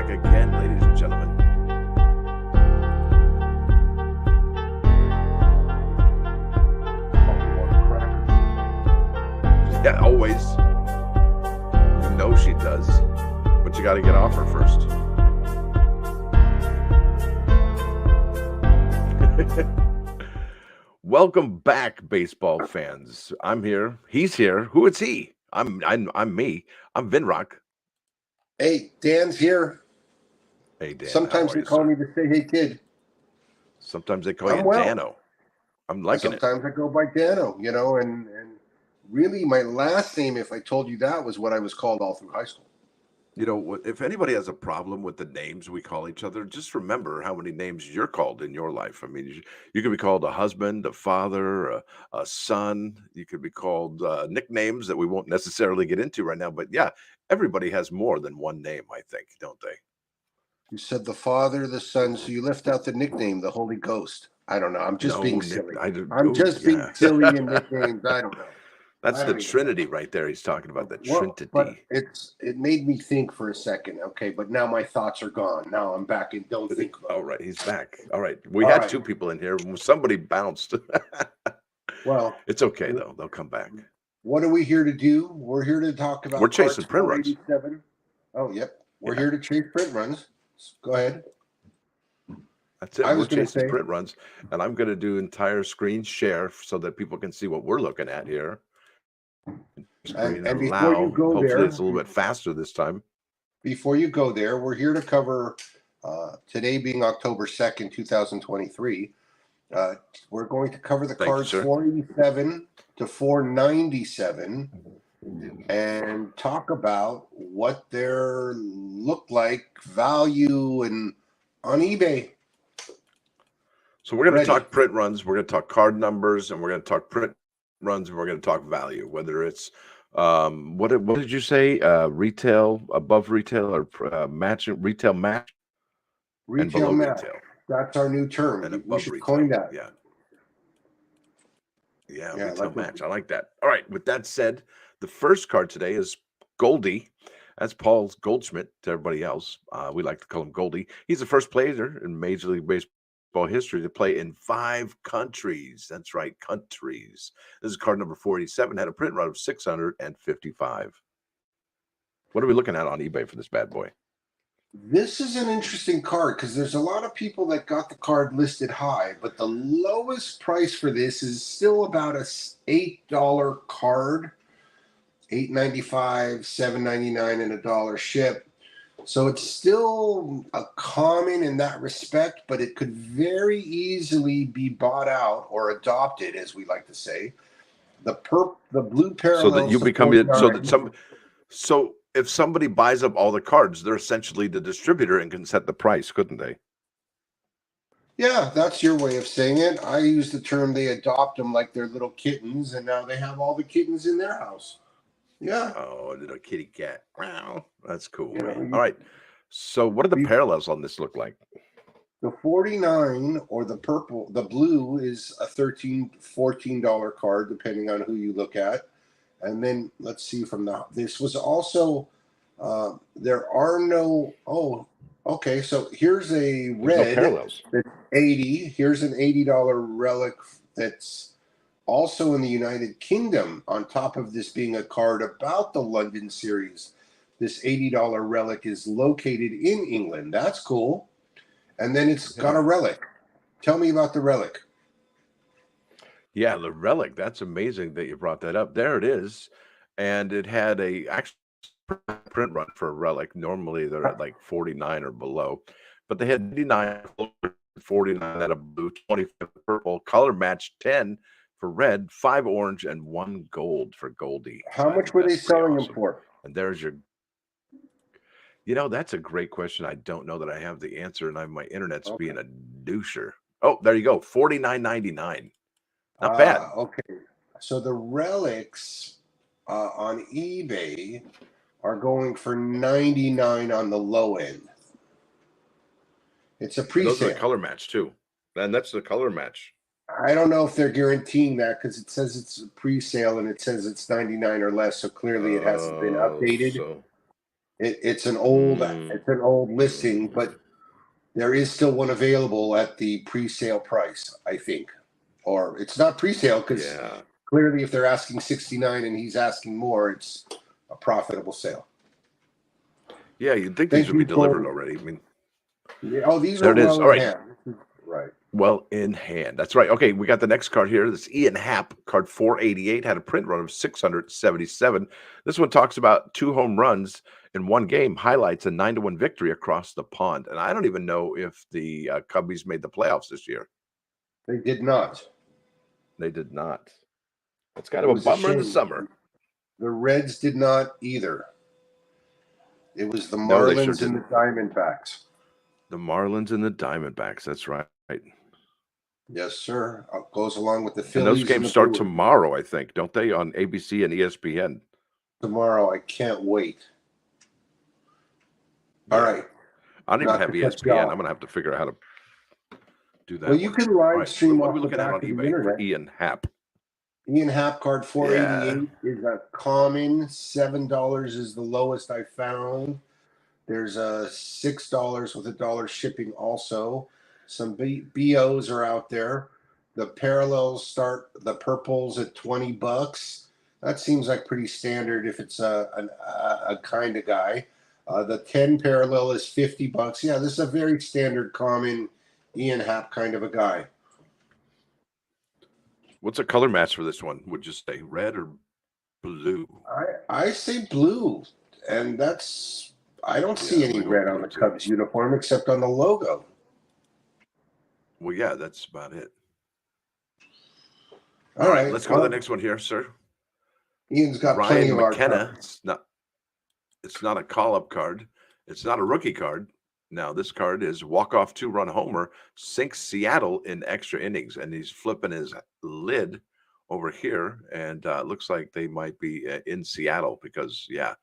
back again, ladies and gentlemen. Yeah, always. You know she does, but you got to get off her first. Welcome back, baseball fans. I'm here. He's here. Who is he? I'm me. I'm Vinrock. Hey, Dan's here. Hey, Dan. Sometimes they call me to say, "Hey, kid." Sometimes they call you Dano. I'm liking it. Sometimes I go by Dano, and really my last name, if I told you that, was what I was called all through high school. You know, if anybody has a problem with the names we call each other, just remember how many names you're called in your life. I mean, you could be called a husband, a father, a son. You could be called nicknames that we won't necessarily get into right now. But yeah, everybody has more than one name, I think, don't they? You said the Father, the Son, so you left out the nickname, the Holy Ghost. I don't know. I'm just being silly. I'm just being silly in nicknames. I don't know. That's the Trinity right there. He's talking about the Trinity. But it made me think for a second. Okay, but now my thoughts are gone. Now I'm back in don't think mode. All right, he's back. All right. We had two people in here. Somebody bounced. Well, it's okay though. They'll come back. What are we here to do? We're here to talk about We're chasing print runs. Oh, yep. We're here to chase print runs. Go ahead. That's it. We're chasing print runs, and I'm going to do entire screen share so that people can see what we're looking at here. And before you go hopefully there, it's a little bit faster this time. Before you go there, we're here to cover today being October 2nd, 2023. We're going to cover the cards 487 to 497 and talk about what their look like, value, and on eBay. So we're going to talk print runs, we're going to talk card numbers, and we're going to talk print runs, and we're going to talk value, whether it's what did you say, retail, above retail, or matching retail match, and below retail. That's our new term, and we should coin that. Yeah, retail match. I like that. All right, with that said, the first card today is Goldie. That's Paul Goldschmidt to everybody else. We like to call him Goldie. He's the first player in Major League Baseball history to play in 5 countries. That's right, countries. This is card number 487. Had a print run of 655. What are we looking at on eBay for this bad boy? This is an interesting card because there's a lot of people that got the card listed high, but the lowest price for this is still about a $8 card, $8.95, $7.99, and $1 ship. So it's still a common in that respect, but it could very easily be bought out or adopted, as we like to say. The blue parallel. So that you become so if somebody buys up all the cards, they're essentially the distributor and can set the price, couldn't they? Yeah, that's your way of saying it. I use the term they adopt them like they're little kittens, and now they have all the kittens in their house. Yeah. Oh, a little kitty cat. Wow, that's cool, man. All right. So what do the parallels on this look like? The 49 or the blue is a $13, $14 card, depending on who you look at. And then let's see this was also, there are no, okay. So here's a red that's 80. Here's an $80 relic that's also in the United Kingdom, on top of this being a card about the London series. This $80 relic is located in England. That's cool. And then it's got a relic. Tell me about the relic. Yeah, the relic. That's amazing that you brought that up. There it is. And it had a actual print run for a relic. Normally they're at like 49 or below. But they had 89, 49 at a blue, 25 purple, color match 10 for red, 5 orange, and 1 gold for Goldie. How much were they selling them for? And there's your... that's a great question. I don't know that I have the answer, and my internet's being a doucher. Oh, there you go. $49.99. Not bad. Okay. So the relics on eBay are going for $99 on the low end. It's a pre-sale. Those are the color match too. And that's the color match. I don't know if they're guaranteeing that because it says it's a pre-sale and it says it's $99 or less. So clearly it hasn't been updated. It's an old listing, but there is still one available at the pre-sale price, I think. Or it's not pre-sale because Yeah. clearly if they're asking 69 and he's asking more, it's a profitable sale. Yeah, you'd think Thank these would be you, delivered Cole. already. I mean, Yeah, oh, these there are it is. well All in right. hand. Right. Well in hand. That's right. Okay, we got the next card here. This Ian Happ, card 488, had a print run of 677. This one talks about 2 home runs in one game, highlights a 9-1 victory across the pond. And I don't even know if the Cubbies made the playoffs this year. They did not. They did not. It's kind It of a was a bummer in the shame. summer. The Reds did not either. It was the No, they sure Marlins and the didn't. Diamondbacks. The Marlins and the Diamondbacks. That's right. Yes, sir. Goes along with the And those Phillies and games the start Brewers. tomorrow, I think, don't they, on ABC and ESPN? Tomorrow. I can't wait. Yeah. All right. I don't even Not have to cut you ESPN. off. I'm going to have to figure out how to do that. Well, you one. can All live right. stream What are off we the looking at back on of the eBay for internet. Ian Happ? Ian Happ card 488 is a common. $7 is the lowest I found. There's a $6 with $1 shipping also. Some BOs are out there. The parallels start the purples at $20. That seems like pretty standard if it's a kind of guy. The 10 parallel is $50. Yeah, this is a very standard, common Ian Happ kind of a guy. What's a color match for this one? Would you say red or blue? I say blue, and that's I don't see I'm any gonna go with red on blue, the too. Cubs uniform except on the logo. Well, yeah, that's about it. All right, let's go to the next one here, sir. Ian's got plenty Ryan of our McKenna. Cubs. It's not a call-up card. It's not a rookie card. Now, this card is walk-off 2-run homer, sinks Seattle in extra innings, and he's flipping his lid over here, and looks like they might be in Seattle because, yeah,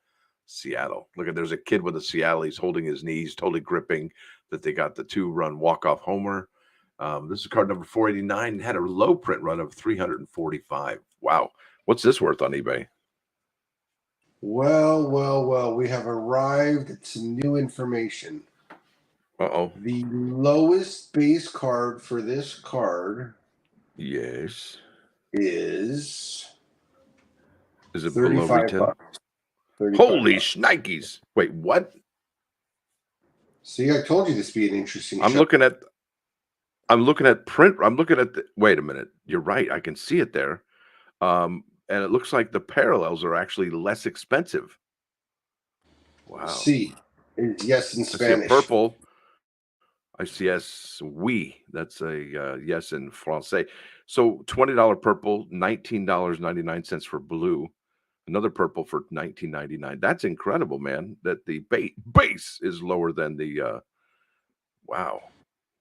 Seattle. Look at there's a kid with a Seattle. He's holding his knees, totally gripping that they got the 2-run walk-off homer. This is card number 489. Had a low print run of 345. Wow. What's this worth on eBay? Well. We have arrived at some new information. Uh-oh. The lowest base card for this card Yes. is it below retail? Holy shnikes. Wait, what? See, I told you this would be an interesting I'm show. looking at print. I'm looking at wait a minute. You're right. I can see it there. And it looks like the parallels are actually less expensive. Wow. C is yes in Spanish. I see a purple. I see yes, oui. That's a yes in Francais. So $20 purple, $19.99 for blue. Another purple for $19.99. That's incredible, man. That the base is lower than the wow.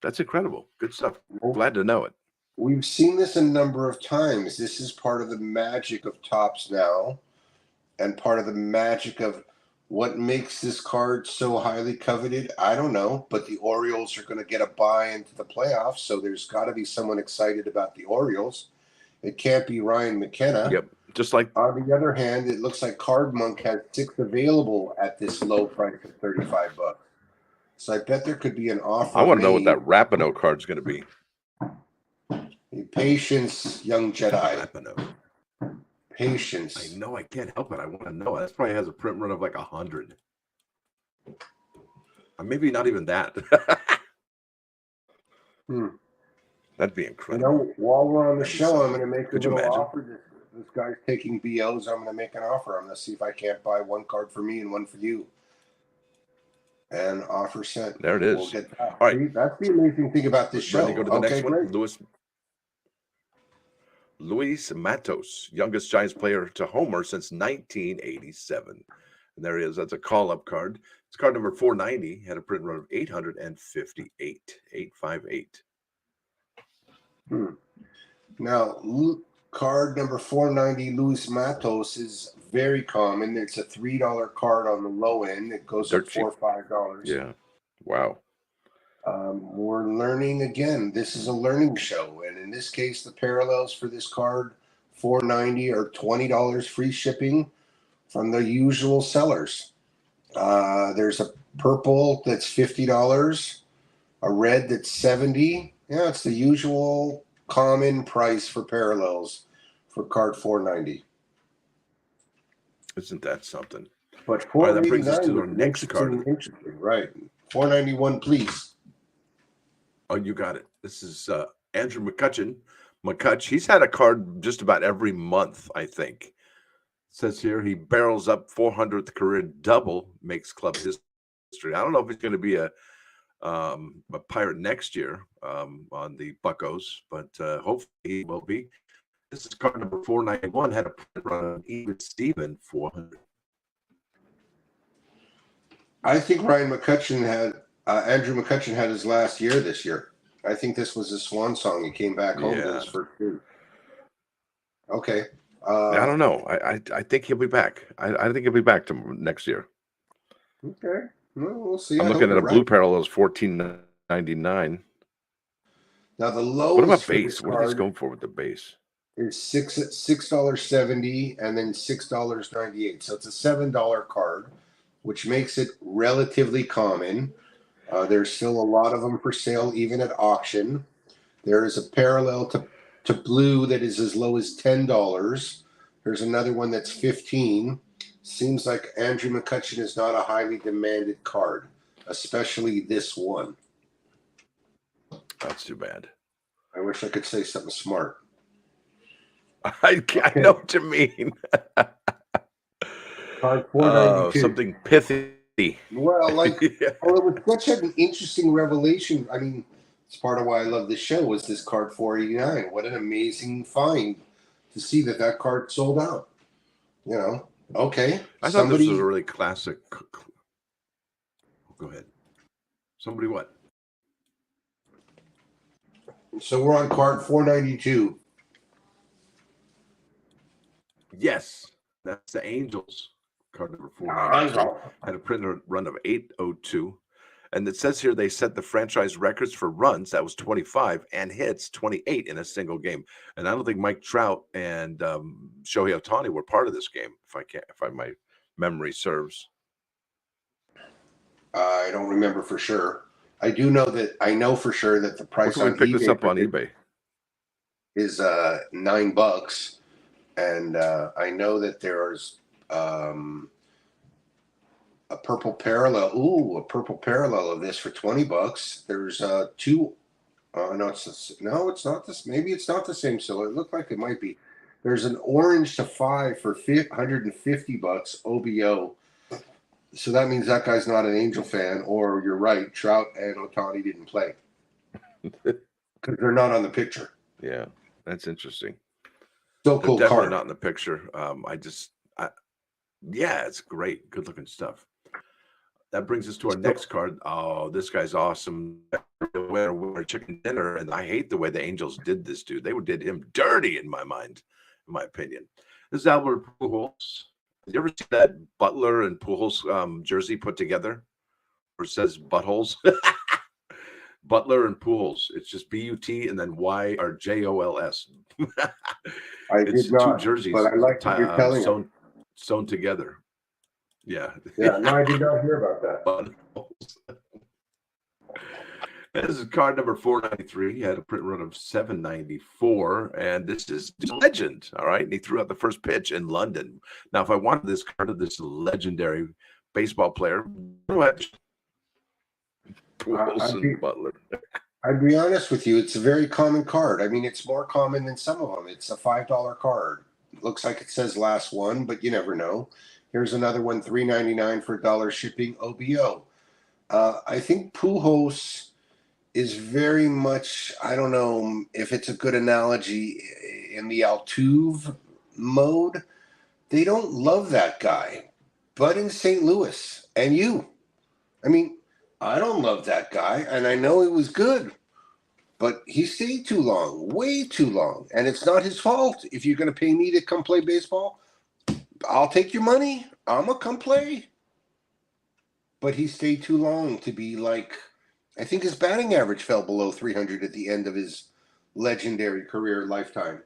That's incredible. Good stuff. Glad to know it. We've seen this a number of times. This is part of the magic of Topps now, and part of the magic of what makes this card so highly coveted. I don't know, but the Orioles are going to get a bye into the playoffs, so there's got to be someone excited about the Orioles. It can't be Ryan McKenna. Yep. Just like on the other hand, it looks like Card Monk has 6 available at this low price of $35. So I bet there could be an offer. I want to know what that Rapinoe card's going to be. Patience, young Jedi. Rapinoe. Patience. I know. I can't help it. I want to know. That probably has a print run of like 100. Maybe not even that. That'd be incredible. You know, while we're on the show, I'm going to make a little imagine? offer. This guy's taking BOs. I'm going to make an offer. I'm going to see if I can't buy one card for me and one for you. And offer sent. There it is. We'll get that. All right. See, that's the amazing thing about this show. Go to the next one. Great. Luis Matos, youngest Giants player to homer since 1987. And there he is. That's a call-up card. It's card number 490. Had a print run of 858. Now, card number 490, Luis Matos, is very common. It's a $3 card on the low end. It goes up $4 or $5. Yeah. Wow. We're learning again. This is a learning show. And in this case, the parallels for this card, 490 or $20 free shipping from the usual sellers. There's a purple that's $50, a red that's 70. Yeah, it's the usual common price for parallels for card 490. Isn't that something? But All right, that brings us 489 to our next card. interesting, right? 491, please. Oh, you got it. This is Andrew McCutcheon. He's had a card just about every month, I think. It says here he barrels up 400th career double, makes club history. I don't know if he's going to be a Pirate next year on the Buccos, but hopefully he will be. This is card number 491. Had a print run on Even Steven 400. I think Andrew McCutcheon had his last year this year. I think this was his swan song. He came back home to his first two. Okay. I don't know. I think he'll be back. I think he'll be back to next year. Okay. Well, we'll see. I'm looking at a blue parallels 14.99. Now the lowest. What about base? What are these going for with the base? Is $6.70 and then $6.98. So it's a $7 card, which makes it relatively common. There's still a lot of them for sale, even at auction. There is a parallel to blue that is as low as $10. There's another one that's $15. Seems like Andrew McCutcheon is not a highly demanded card, especially this one. That's too bad. I wish I could say something smart. I know what you mean. Card 492. Something pithy. Well, like, yeah. Well, it was such an interesting revelation. I mean, it's part of why I love this show was this card 489. What an amazing find to see that card sold out. You know, okay. I thought this was a really classic. Go ahead. Somebody what? So we're on card 492. Yes, that's the Angels. Card number 492. Had a printer run of 802. And it says here they set the franchise records for runs. That was 25 and hits 28 in a single game. And I don't think Mike Trout and Shohei Ohtani were part of this game. If my memory serves. I don't remember for sure. I know for sure that the price on eBay. Pick this up on eBay. Is $9. And I know that there's a purple parallel. Ooh, a purple parallel of this for $20. There's two. No, it's not this. Maybe it's not the same silhouette. It looked like it might be. There's an orange to 5 for $150 OBO. So that means that guy's not an Angel fan, or you're right. Trout and Ohtani didn't play because they're not on the picture. Yeah, that's interesting. Still cool definitely card. Not in the picture. Yeah, it's great. Good looking stuff. That brings us to our next card. Oh, this guy's awesome. Winner chicken dinner. And I hate the way the Angels did this dude. They did him dirty in my mind, in my opinion. This is Albert Pujols. Have you ever seen that Butler and Pujols jersey put together? Where it says buttholes? Butler and Pujols. It's just B-U-T and then Y-R-J-O-L-S. It's did not, two jerseys, but I like what you're telling sewn together. Yeah. Yeah, no, I did not hear about that. This is card number 493. He had a print run of 794, and this is legend. All right, and he threw out the first pitch in London. Now, if I wanted this card of this legendary baseball player, go ahead. Butler. I'd be honest with you, it's a very common card. I mean, it's more common than some of them. It's a $5 card. It looks like it says last one, but you never know. Here's another one, $3.99 for $1 shipping OBO. I think Pujols is very much, I don't know if it's a good analogy, in the Altuve mode. They don't love that guy, but in St. Louis and you. I mean, I don't love that guy, and I know he was good, but he stayed too long, way too long, and it's not his fault. If you're going to pay me to come play baseball, I'll take your money. I'm going to come play. But he stayed too long to be like, I think his batting average fell below 300 at the end of his legendary career lifetime.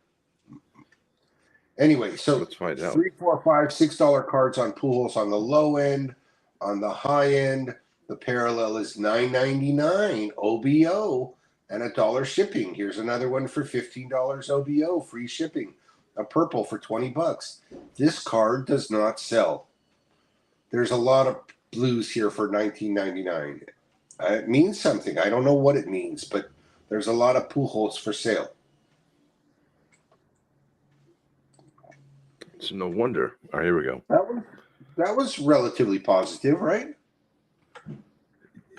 Anyway, so let's find out. $3, $4, $5, $6 cards on Pujols on the low end. On the high end, the parallel is $9.99 OBO and $1 shipping. Here's another one for $15 OBO, free shipping. A purple for $20. This card does not sell. There's a lot of blues here for $19.99. It means something. I don't know what it means, but there's a lot of Pujols for sale. It's no wonder. All right, here we go. That was relatively positive, right?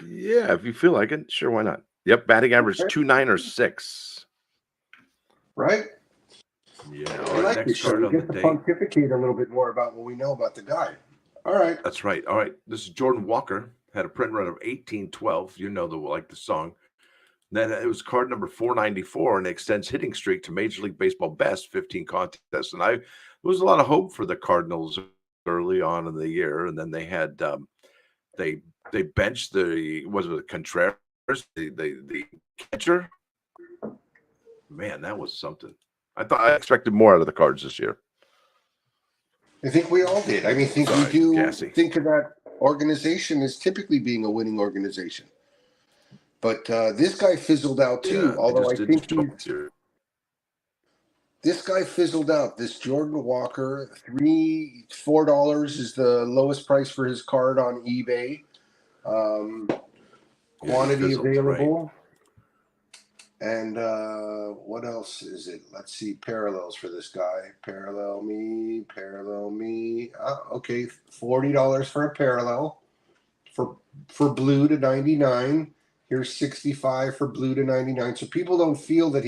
Yeah, if you feel like it, sure, why not? Yep, batting average Okay. 2.9 or 6. Right? Yeah, I all right, like this next show. card We on the get to day. pontificate a little bit more about what we know about the guy. All right. That's right. All right, this is Jordan Walker. Had a print run of 1812. You know the song. Then it was card number 494 and extends hitting streak to Major League Baseball best 15 contests. And there was a lot of hope for the Cardinals early on in the year, and then they had they benched Contreras, the catcher. Man, that was something. I expected more out of the Cards this year. I think we all did. I mean, Sorry, we do Cassie. think of that organization as typically being a winning organization. But this guy fizzled out too, Yeah, although I think this guy fizzled out. This Jordan Walker, $4 is the lowest price for his card on eBay. Quantity fizzled, available. Right. And what else is it? Let's see, parallels for this guy. Parallel me. Okay, $40 for a parallel for blue to 99. Here's 65 for blue to 99. So people don't feel that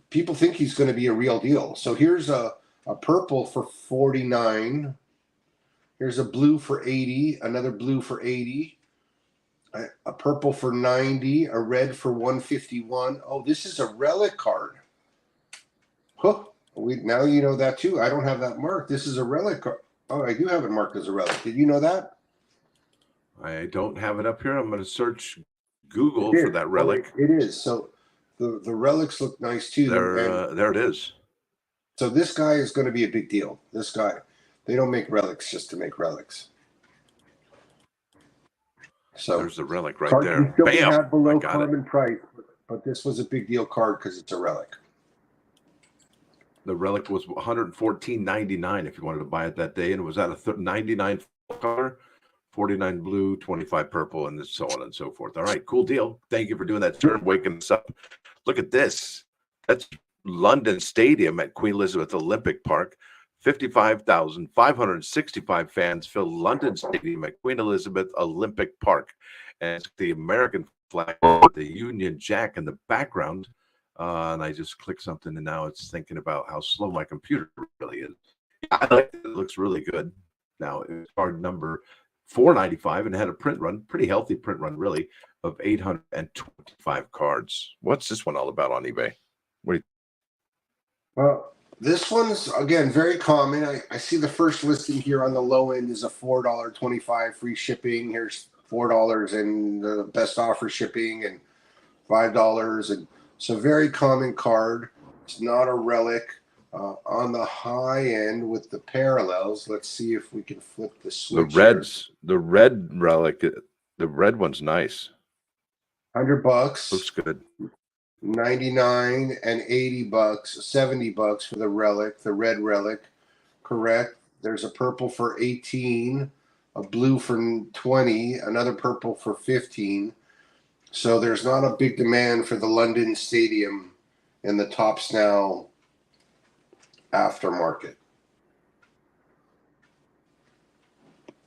people think he's going to be a real deal. So here's a purple for 49. Here's a blue for 80, another blue for 80. A purple for 90, a red for 151. Oh, this is a relic card. Huh. Now you know that too. I don't have that marked. This is a relic card. Oh, I do have it marked as a relic. Did you know that? I don't have it up here. I'm going to search Google for that relic. It is. So the relics look nice too. There it is. So this guy is going to be a big deal. This guy. They don't make relics just to make relics. So there's the relic right there. Still Bam! have below common price, but this was a big deal card because it's a relic. The relic was $114.99 if you wanted to buy it that day, and it was at a 99 color, 49 blue, 25 purple, and so on and so forth. All right, cool deal. Thank you for doing that, sir. Waking us up. Look at this. That's London Stadium at Queen Elizabeth Olympic Park. 55,565 fans fill London Stadium at Queen Elizabeth Olympic Park. And it's the American flag with the Union Jack in the background. And I just clicked something, and now it's thinking about how slow my computer really is. I like it. It looks really good. Now, it's card number 495 and had a print run, pretty healthy print run, really, of 825 cards. What's this one all about on eBay? What do you Well, this one's, again, very common. I see the first listing here on the low end is a $4.25 free shipping. Here's $4 and the best offer shipping and $5. And so very common card. It's not a relic. On the high end with the parallels, let's see if we can flip the switch. The red relic, the red one's nice. $100. Looks good. 99 and $80, $70 for the red relic. Correct. There's a purple for 18, a blue for 20, another purple for 15. So there's not a big demand for the London Stadium in the Topps Now aftermarket.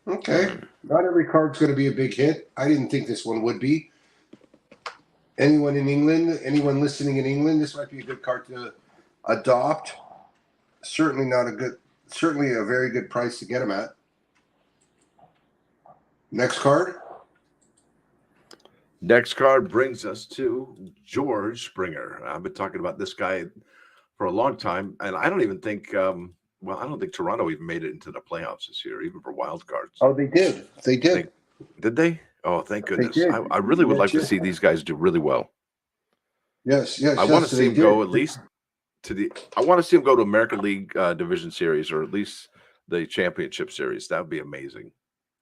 Okay. Not every card's going to be a big hit. I didn't think this one would be. Anyone in England, anyone listening in England, this might be a good card to adopt. Certainly a very good price to get them at. Next card. Next card brings us to George Springer. I've been talking about this guy for a long time, and I don't even think, I don't think Toronto even made it into the playoffs this year, even for wild cards. Oh, they did. They did. Did they? Oh, thank goodness. I really would like to see these guys do really well. Yes. I want to see them go at least I want to see them go to American League Division Series, or at least the championship series. That would be amazing. At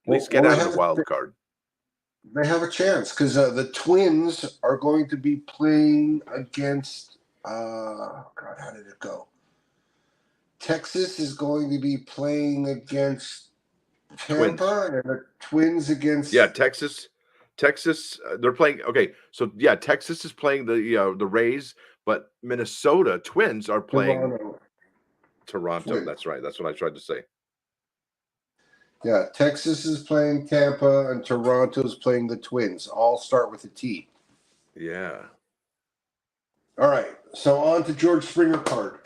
Well, least get well, out of the wild card. they have a chance because the Twins are going to be playing against. God, how did it go? Texas is going to be playing against Twins. Tampa, and the Twins against. Yeah, Texas. They're playing. Okay, so yeah, Texas is playing the Rays, but Minnesota Twins are playing Toronto. Twins. That's right. That's what I tried to say. Yeah, Texas is playing Tampa, and Toronto's playing the Twins. All start with a T. Yeah. All right, so on to George Springer card.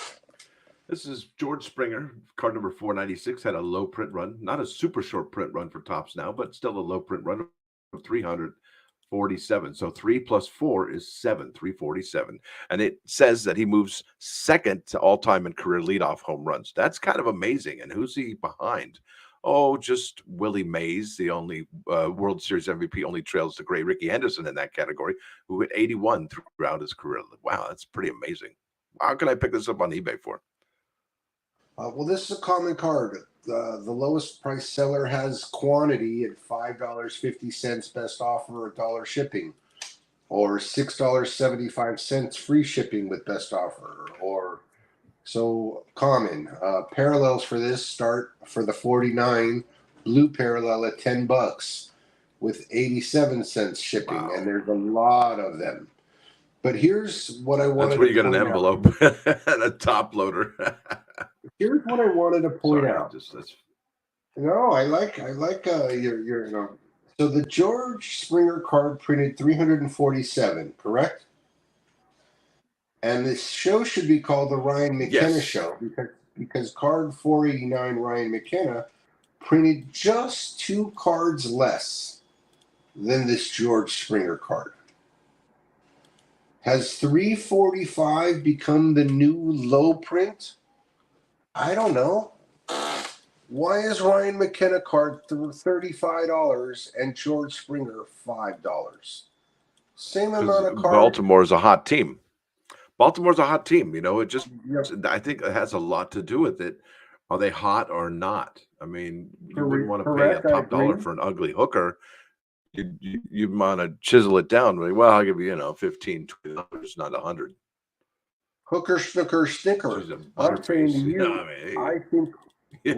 This is George Springer, card number 496, had a low print run, not a super short print run for Topps now, but still a low print run of 347. So 3 plus 4 is 7, 347. And it says that he moves second to all time in career leadoff home runs. That's kind of amazing. And who's he behind? Oh, just Willie Mays, the only World Series MVP, only trails the great Ricky Henderson in that category, who hit 81 throughout his career. Wow, that's pretty amazing. How can I pick this up on eBay for? Well, this is a common card. The lowest price seller has quantity at $5.50 best offer, $1 shipping, or $6.75 free shipping with best offer, or so common. Parallels for this start for the 49 blue parallel at $10 with 87 cents shipping, Wow. and there's a lot of them. But here's what I wanted. That's where you get an envelope and a top loader. Here's what I wanted to point out. No, I like your. So the George Springer card printed 347, correct? And this show should be called the Ryan McKenna Show because card 489 Ryan McKenna printed just 2 cards less than this George Springer card. Has 345 become the new low print? I don't know. Why is Ryan McKenna card $35 and George Springer $5? Same amount of cards. Baltimore's a hot team. Baltimore's a hot team. You know, it just, I think it has a lot to do with it. Are they hot or not? I mean, you wouldn't want to pay a top dollar for an ugly hooker. You'd want to chisel it down. Well, I'll give you, $15, $20, not $100. Hooker, snooker, snicker. I'm saying to you, I think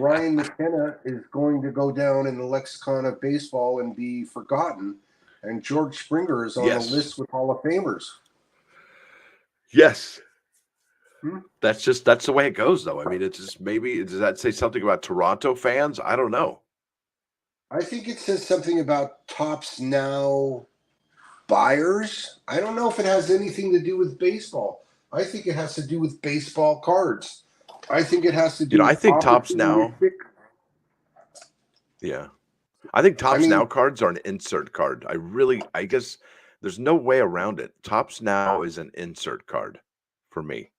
Ryan McKenna is going to go down in the lexicon of baseball and be forgotten, and George Springer is on the list with Hall of Famers. Yes. That's the way it goes, though. I mean, it's just maybe, does that say something about Toronto fans? I don't know. I think it says something about Topps Now buyers. I don't know if it has anything to do with baseball. I think it has to do with baseball cards. I think it has to do. I think Topps Now. Yeah, I think Topps Now cards are an insert card. I guess there's no way around it. Topps Now is an insert card for me.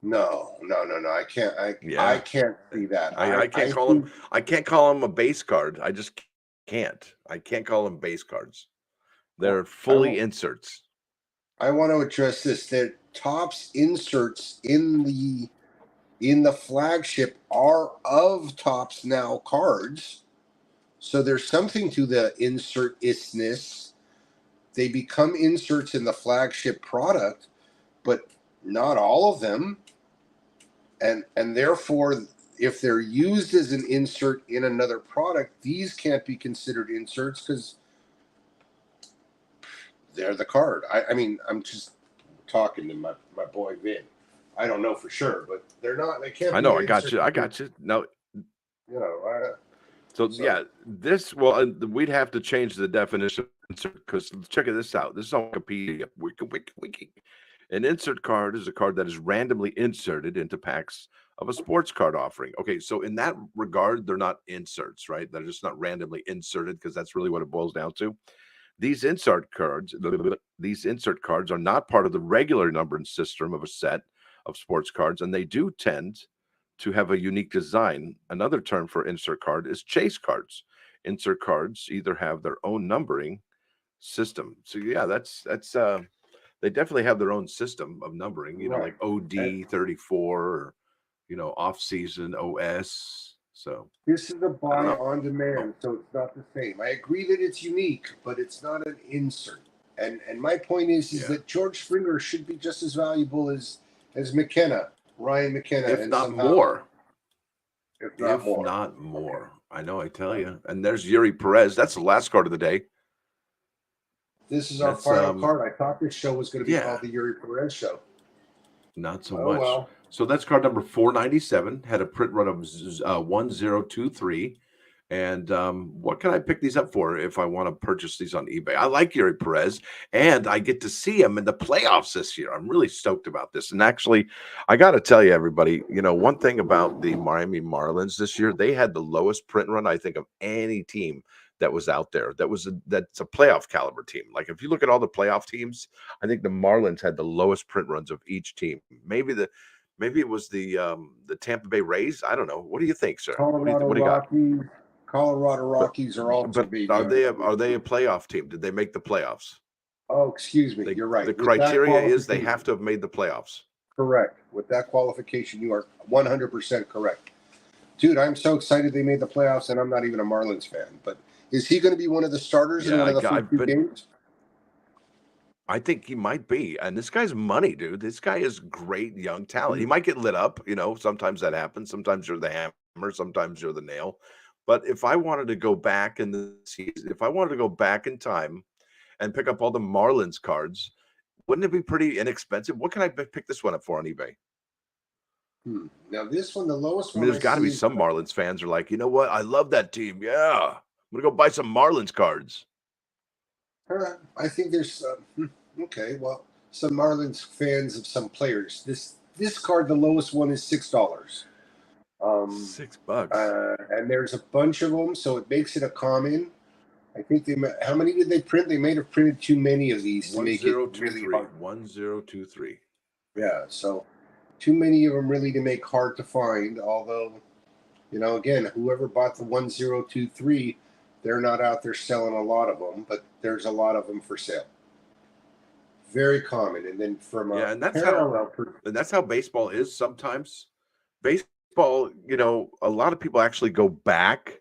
No. I can't. I can't see that. I can't call them. I can't call them a base card. I just can't. I can't call them base cards. They're fully inserts. I want to address this. That Topps inserts in the flagship are of Topps Now cards, so there's something to the insert-isness. They become inserts in the flagship product, but not all of them. And therefore, if they're used as an insert in another product, these can't be considered inserts because they're the card. I mean, I'm just talking to my boy Vin. I don't know for sure, but they're not. They can't. I know. I got you. No. We'd have to change the definition because check this out. This is on Wikipedia. Wiki. An insert card is a card that is randomly inserted into packs of a sports card offering. Okay, so in that regard, they're not inserts, right? They're just not randomly inserted because that's really what it boils down to. These insert cards are not part of the regular numbering system of a set of sports cards, and they do tend to have a unique design. Another term for insert card is chase cards. Insert cards either have their own numbering system. So yeah, that's they definitely have their own system of numbering, like OD 34 or off season OS So This is a I don't buy know. on demand, so it's not the same. I agree that it's unique, but it's not an insert. And my point is Yeah. that George Springer should be just as valuable as McKenna, Ryan McKenna, If and not somehow, more. if not If more. not Okay. more. I know, I tell Right. you. And there's Yuri Perez. That's the last card of the day. This is our That's final card. I thought this show was going to be yeah, called the Yuri Perez show. not so Oh much. well. So that's card number 497. Had a print run of 1023. And what can I pick these up for if I want to purchase these on eBay? I like Yuri Perez, and I get to see him in the playoffs this year. I'm really stoked about this. And actually, I got to tell you, everybody, one thing about the Miami Marlins this year, they had the lowest print run, I think, of any team that was out there. That's a playoff caliber team. Like if you look at all the playoff teams, I think the Marlins had the lowest print runs of each team. Maybe it was the Tampa Bay Rays. I don't know. What do you think, sir? Colorado What do you got? Rockies. Colorado But Rockies are also but maybe are on. they a playoff team? Did they make the playoffs? Oh, excuse me. You're The right. With that criteria is they qualification, have to have made the playoffs. correct. With that qualification, you are 100% correct. Dude, I'm so excited they made the playoffs, and I'm not even a Marlins fan. But is he going to be one of the starters in Yeah, one of the first two games? I think he might be. And this guy's money, dude. This guy is great young talent. He might get lit up, sometimes that happens. Sometimes you're the hammer, sometimes you're the nail. But if I wanted to go back in the season, if I wanted to go back in time and pick up all the Marlins cards, wouldn't it be pretty inexpensive? What can I pick this one up for on eBay? Now, this one, the lowest I mean, one there's I got to see be is, some Marlins fans are like, you know what? I love that team. Yeah, I'm gonna go buy some Marlins cards. I think there's, okay, well, some Marlins fans of some players. This card, the lowest one is $6. $6. And there's a bunch of them, so it makes it a common. I think how many did they print? They may have printed too many of these to make it really hard. 1023. Yeah, so too many of them really to make hard to find. Although, again, whoever bought the 1023, they're not out there selling a lot of them, but there's a lot of them for sale. Very common. And then from a that's how baseball is sometimes. Baseball, a lot of people actually go back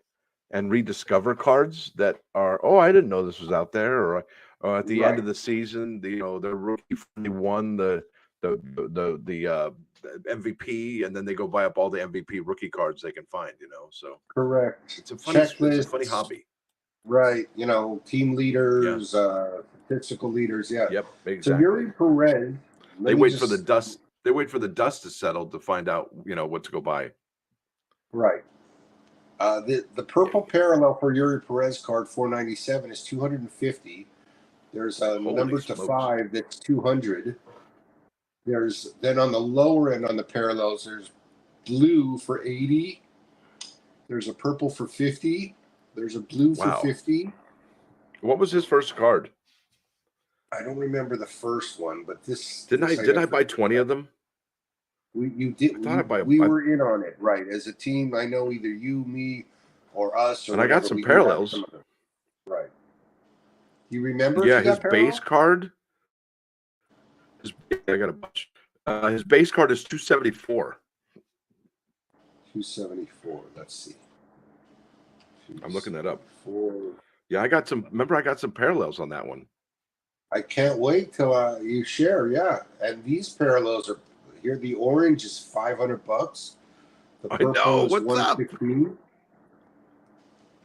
and rediscover cards that are, oh, I didn't know this was out there, or at the end of the season, the rookie won the MVP, and then they go buy up all the MVP rookie cards they can find. So correct. It's a funny Checklists. hobby. Right. Team leaders, statistical leaders. Yeah. Yep. Exactly. So Yuri Perez. They wait for the dust. They wait for the dust to settle to find out, what to go buy. Right. The purple parallel for Yuri Perez card 497 is 250. There's a number to 5 that's 200. There's then on the lower end on the parallels, there's blue for 80. There's a purple for 50. There's a blue for 50. What was his first card? I don't remember the first one, but this didn't I buy 20 of them? You did. We were in on it, right? As a team, I know either you, me, or us. Or and I got some parallels. Right. You remember? Yeah, his base card. I got a bunch. His base card is 274. 274. Let's see. I'm looking that up. Yeah, I got some parallels on that one. I can't wait till you share. Yeah, and these parallels are here. The orange is $500. The purple is $115.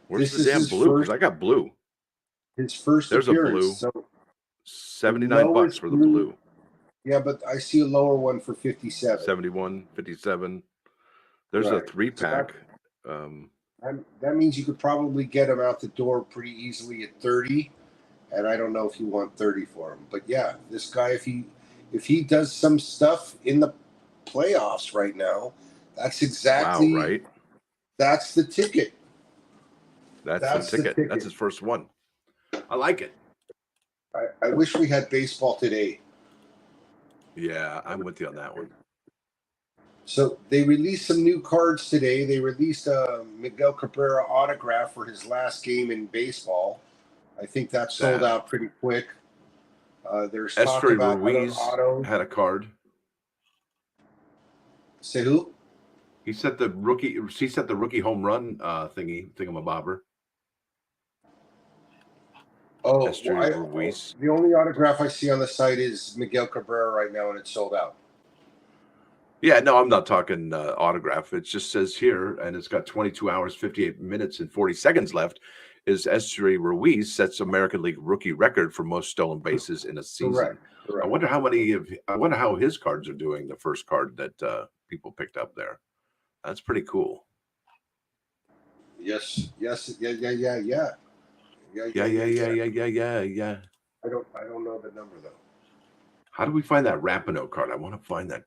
Where's the damn blue? Because I got blue. His first There's appearance. A blue. $79 for the blue. Yeah, but I see a lower one for 57. 71, 57. There's a 3-pack. That means you could probably get them out the door pretty easily at 30. And I don't know if you want 30 for him. But yeah, this guy, if he does some stuff in the playoffs right now, that's exactly right. That's the ticket. That's the ticket. That's his first one. I like it. I wish we had baseball today. Yeah, I'm with you on that one. So they released some new cards today. They released a Miguel Cabrera autograph for his last game in baseball. I think that sold out pretty quick. There's talk about Ruiz had a card. Say who? He set the rookie home run thingamabobber. Oh, Esteury Ruiz. the only autograph I see on the site is Miguel Cabrera right now, and it's sold out. Yeah, no, I'm not talking autograph. It just says here, and it's got 22 hours, 58 minutes, and 40 seconds left. Is Esteury Ruiz sets American League rookie record for most stolen bases in a season. Correct. I wonder how his cards are doing. The first card that people picked up there. That's pretty cool. Yes. Yeah. Yeah. I don't know the number though. How do we find that Rapinoe card? I want to find that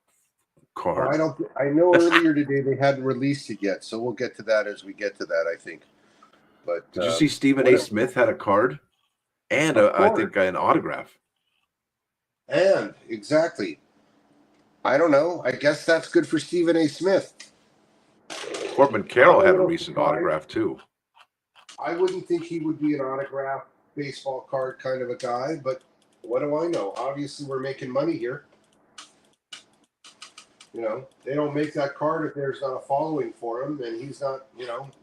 card. Well, I know earlier today they hadn't released it yet, so we'll get to that as we get to that, I think. But did you see Stephen A. Smith had a card and I think an autograph? And exactly. I don't know. I guess that's good for Stephen A. Smith. Corbin Carroll had a recent autograph too. I wouldn't think he would be an autograph baseball card kind of a guy, but what do I know? Obviously, we're making money here. You know, they don't make that card if there's not a following for him, and he's not,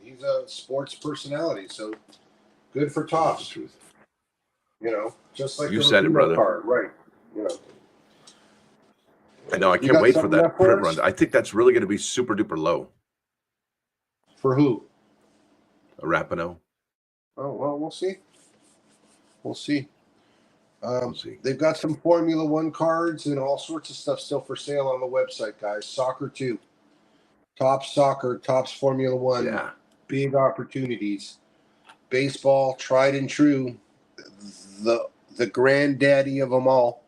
he's a sports personality. So good for Topps. You know, just like you said it, brother. Card, right? You know. I know. I can't wait for that print run. I think that's really going to be super duper low. For who? A Rapinoe. Oh well, we'll see. We'll see. We'll see. They've got some Formula One cards and all sorts of stuff still for sale on the website, guys. Soccer too. Topps Soccer, Topps Formula One. Yeah. Big opportunities. Baseball, tried and true. The granddaddy of them all.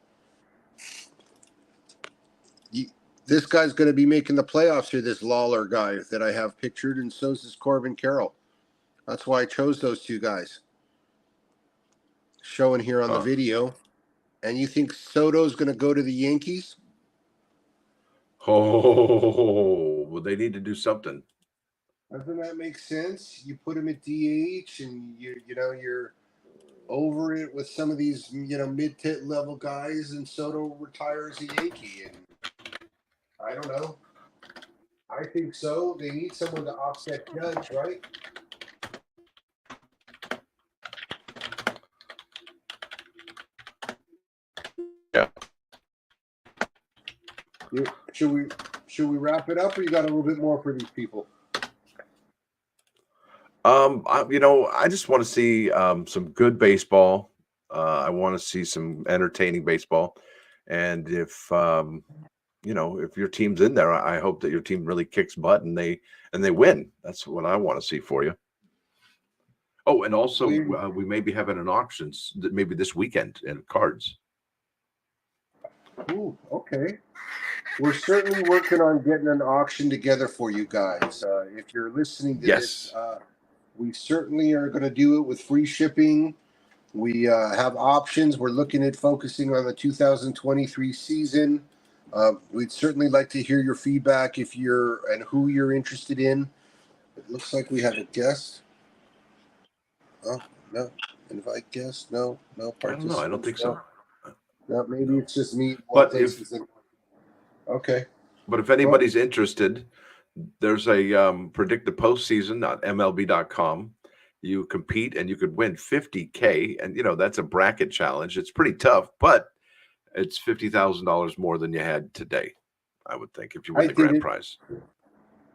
This guy's going to be making the playoffs here, this Lawler guy that I have pictured, and so is Corbin Carroll. That's why I chose those two guys. Showing here on the video. And you think Soto's going to go to the Yankees? Oh, well, they need to do something. Doesn't that make sense? You put him at DH, and you're over it with some of these mid-level guys, and Soto retires a Yankee. And I don't know. I think so. They need someone to offset Judge, right? Yeah. Should we wrap it up, or you got a little bit more for these people? I just want to see some good baseball. I want to see some entertaining baseball, and if if your team's in there, I hope that your team really kicks butt and they win. That's what I want to see for you. Oh, and also we may be having an auction maybe this weekend in cards. Ooh, okay. We're certainly working on getting an auction together for you guys. If you're listening to this, we certainly are going to do it with free shipping. We have options. We're looking at focusing on the 2023 season. We'd certainly like to hear your feedback and who you're interested in. It looks like we have a guest. Oh, no. Invite guest? No. I don't know. I don't think so. No, maybe it's just me. But okay. But if anybody's interested, there's a predict the postseason on MLB.com. You compete and you could win $50K, and that's a bracket challenge. It's pretty tough, but it's $50,000 more than you had today, I would think, if you win the grand prize.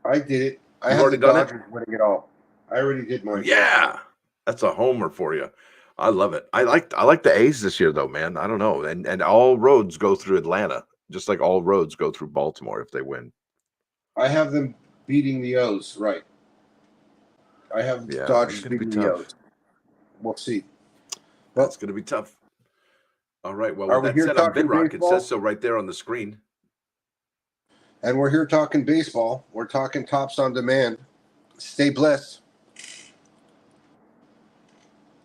I did it. I have already done it. Winning it all. I already did mine. Yeah, that's a homer for you. I love it. I like the A's this year, though, man. I don't know, and all roads go through Atlanta, just like all roads go through Baltimore if they win. I have them beating the O's, right? I have Dodgers beating the O's. We'll see. Well, it's going to be tough. All right. Well, with that said, I'm Vinrock. It says so right there on the screen. And we're here talking baseball. We're talking Topps on Demand. Stay blessed.